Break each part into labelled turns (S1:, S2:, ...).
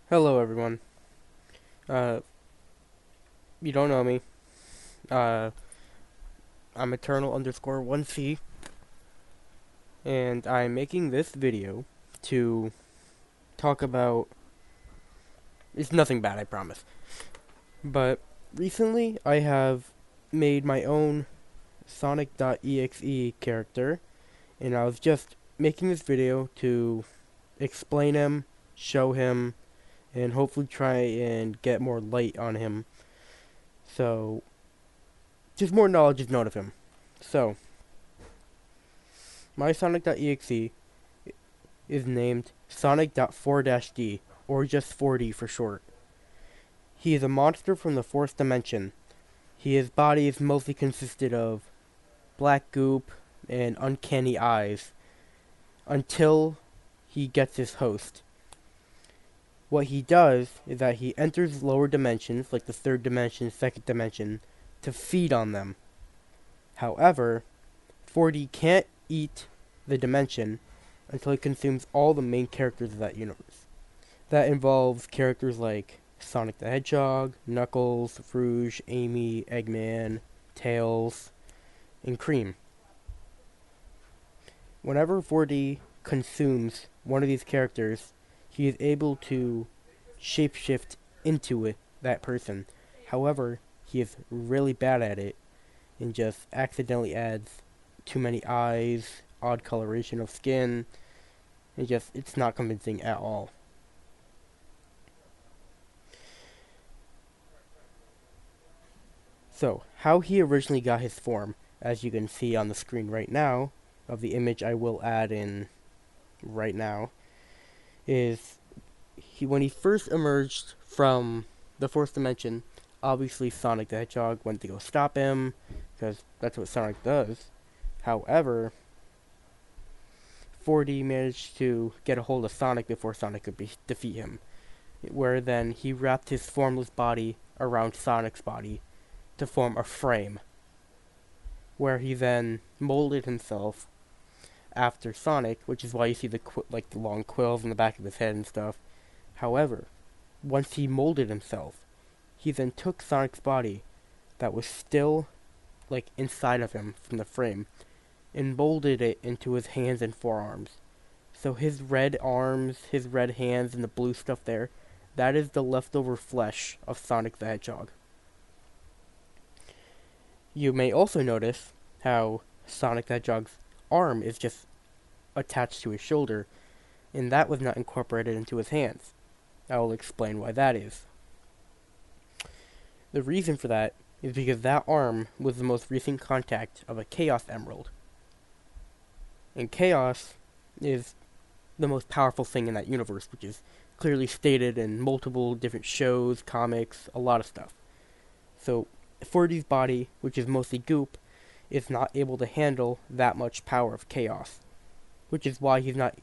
S1: Hello, everyone. Uh, you don't know me. Uh, I'm Eternal_1C, and I'm making this video to talk about. It's nothing bad, I promise. But recently, I have made my own Sonic.exe character, and I was just making this video to explain him, show him, and hopefully try and get more light on him. So, just more knowledge is known of him. So, my Sonic.exe is named Sonic.4-D, or just 4D for short. He is a monster from the fourth dimension. His body is mostly consisted of black goop and uncanny eyes until he gets his host. What he does is that he enters lower dimensions, like the third dimension, second dimension, to feed on them. However, 4D can't eat the dimension until it consumes all the main characters of that universe. That involves characters like Sonic the Hedgehog, Knuckles, Rouge, Amy, Eggman, Tails, and Cream. Whenever 4D consumes one of these characters, he is able to shapeshift into that person. However, he is really bad at it and just accidentally adds too many eyes, odd coloration of skin, and it's not convincing at all. So, how he originally got his form, as you can see on the screen right now, of the image I will add in right now, is when he first emerged from the fourth dimension, obviously Sonic the Hedgehog went to go stop him, because that's what Sonic does. However, 4D managed to get a hold of Sonic before Sonic could defeat him, where then he wrapped his formless body around Sonic's body to form a frame, where he then molded himself after Sonic, which is why you see the long quills in the back of his head and stuff. However, once he molded himself, he then took Sonic's body that was still inside of him from the frame and molded it into his hands and forearms. So his red arms, his red hands, and the blue stuff there, that is the leftover flesh of Sonic the Hedgehog. You may also notice how Sonic the Hedgehog's arm is just attached to his shoulder, and that was not incorporated into his hands. I will explain why that is. The reason for that is because that arm was the most recent contact of a Chaos Emerald. And Chaos is the most powerful thing in that universe, which is clearly stated in multiple different shows, comics, a lot of stuff. So 4D's body, which is mostly goop, is not able to handle that much power of chaos, which is why he's not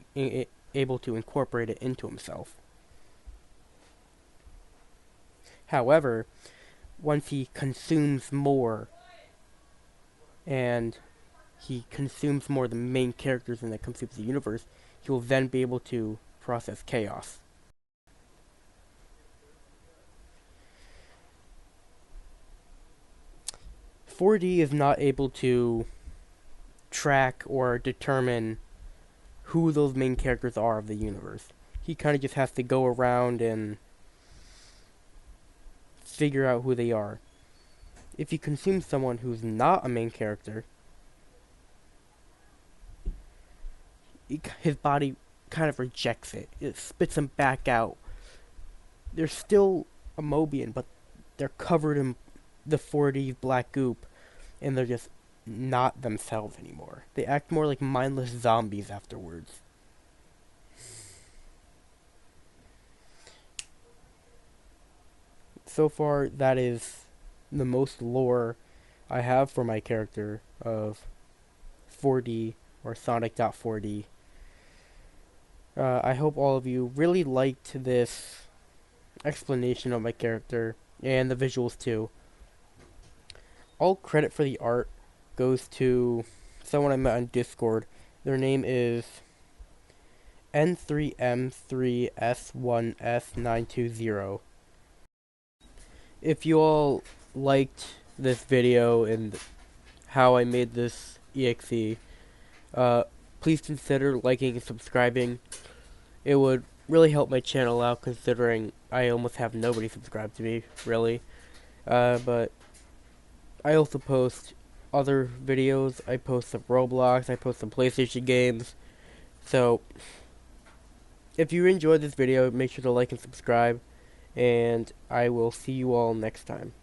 S1: able to incorporate it into himself. However, once he consumes more, and he consumes more of the main characters in that consumes the universe, he will then be able to process chaos. .4D is not able to track or determine who those main characters are of the universe. He kind of just has to go around and figure out who they are. If you consume someone who's not a main character, his body kind of rejects it. It spits them back out. They're still a Mobian, but they're covered in the 4D black goop, and they're just not themselves anymore. They act more like mindless zombies afterwards. So far, that is the most lore I have for my character of 4D or Sonic.4-D. I hope all of you really liked this explanation of my character and the visuals too. All credit for the art goes to someone I met on Discord. Their name is N3M3S1S920. If you all liked this video and how I made this exe, uh, please consider liking and subscribing. It would really help my channel out, considering I almost have nobody subscribed to me, really. But I also post other videos. I post some Roblox, I post some PlayStation games. So, if you enjoyed this video, make sure to like and subscribe, and I will see you all next time.